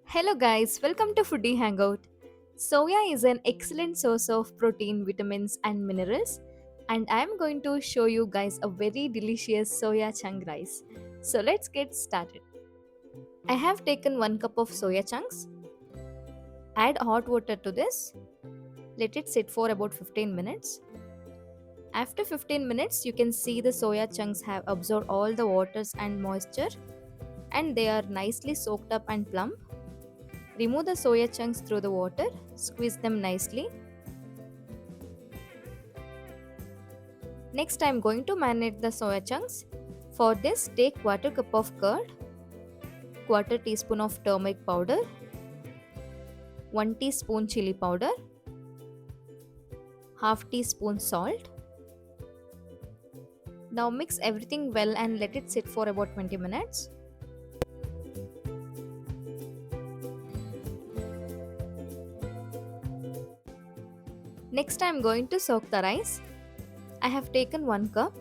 Hello guys, welcome to Foodie Hangout. Soya is an excellent source of protein, vitamins and minerals, and I am going to show you guys a very delicious soya chunk rice. So let's get started. I have taken 1 cup of soya chunks. Add hot water to this. Let it sit for about 15 minutes. After 15 minutes, you can see the soya chunks have absorbed all the waters and moisture and they are nicely soaked up and plump. Remove the soya chunks through the water, squeeze them nicely. Next I am going to marinate the soya chunks. For this, take quarter cup of curd, quarter teaspoon of turmeric powder, 1 teaspoon chili powder, half teaspoon salt. Now mix everything well and let it sit for about 20 minutes. Next I am going to soak the rice. I have taken 1 cup,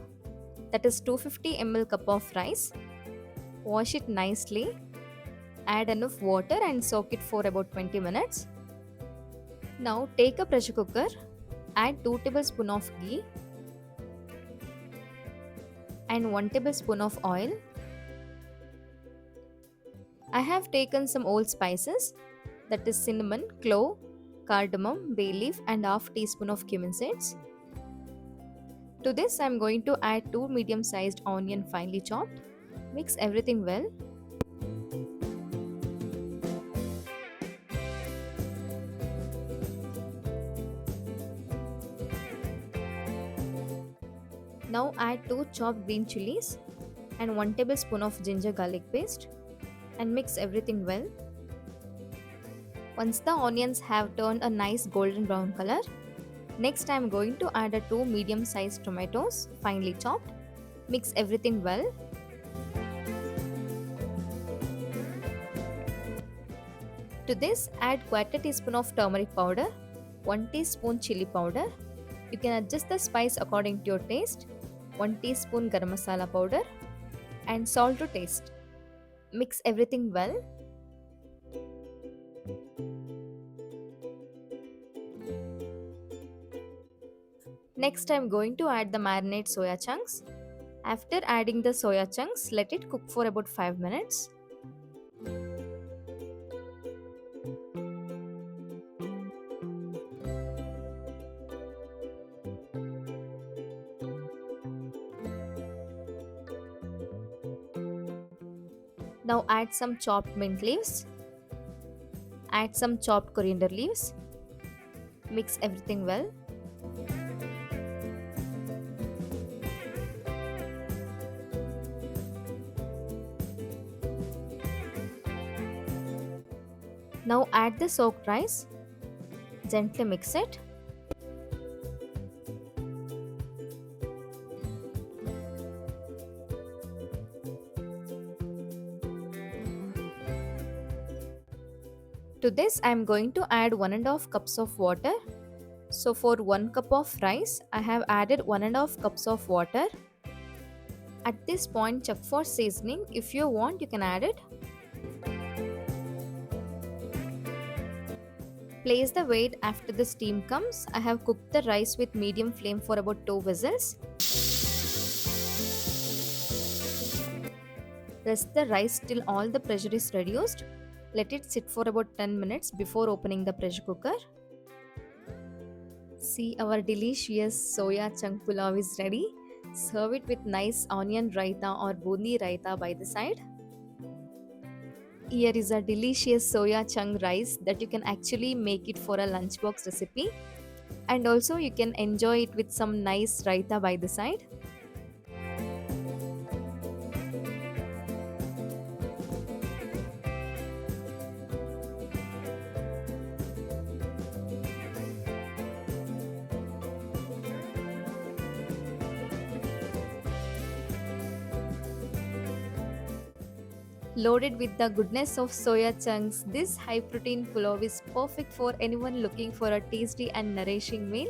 that is 250 ml cup of rice. Wash it nicely. Add enough water and soak it for about 20 minutes. Now take a pressure cooker, add 2 tablespoons of ghee and 1 tablespoon of oil. I have taken some old spices, that is cinnamon, clove, cardamom, bay leaf and half teaspoon of cumin seeds. To this I am going to add 2 medium sized onion finely chopped. Mix everything well. Now add 2 chopped green chilies and 1 tablespoon of ginger garlic paste and mix everything well. Once the onions have turned a nice golden brown color, next I am going to add 2 medium sized tomatoes finely chopped. Mix everything well. To this add quarter teaspoon of turmeric powder, 1 teaspoon chili powder. You can adjust the spice according to your taste. 1 teaspoon garam masala powder and salt to taste. Mix everything well. Next I am going to add the marinade soya chunks. After adding the soya chunks, let it cook for about 5 minutes. Now add some chopped mint leaves. Add some chopped coriander leaves. Mix everything well. Now add the soaked rice. Gently mix it. To this I am going to add 1.5 cups of water. So for 1 cup of rice, I have added 1.5 cups of water. At this point, check for seasoning. If you want, you can add it. Place the weight after the steam comes. I have cooked the rice with medium flame for about 2 whistles. Rest the rice till all the pressure is reduced. Let it sit for about 10 minutes before opening the pressure cooker. See, our delicious soya chunk pulao is ready. Serve it with nice onion raita or bundi raita by the side. Here is a delicious soya chunk rice that you can actually make it for a lunchbox recipe. And also you can enjoy it with some nice raita by the side. Loaded with the goodness of soya chunks, this high protein pulao is perfect for anyone looking for a tasty and nourishing meal.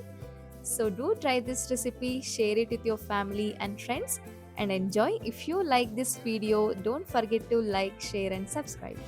So do try this recipe, share it with your family and friends, and enjoy. If you like this video, don't forget to like, share, and subscribe.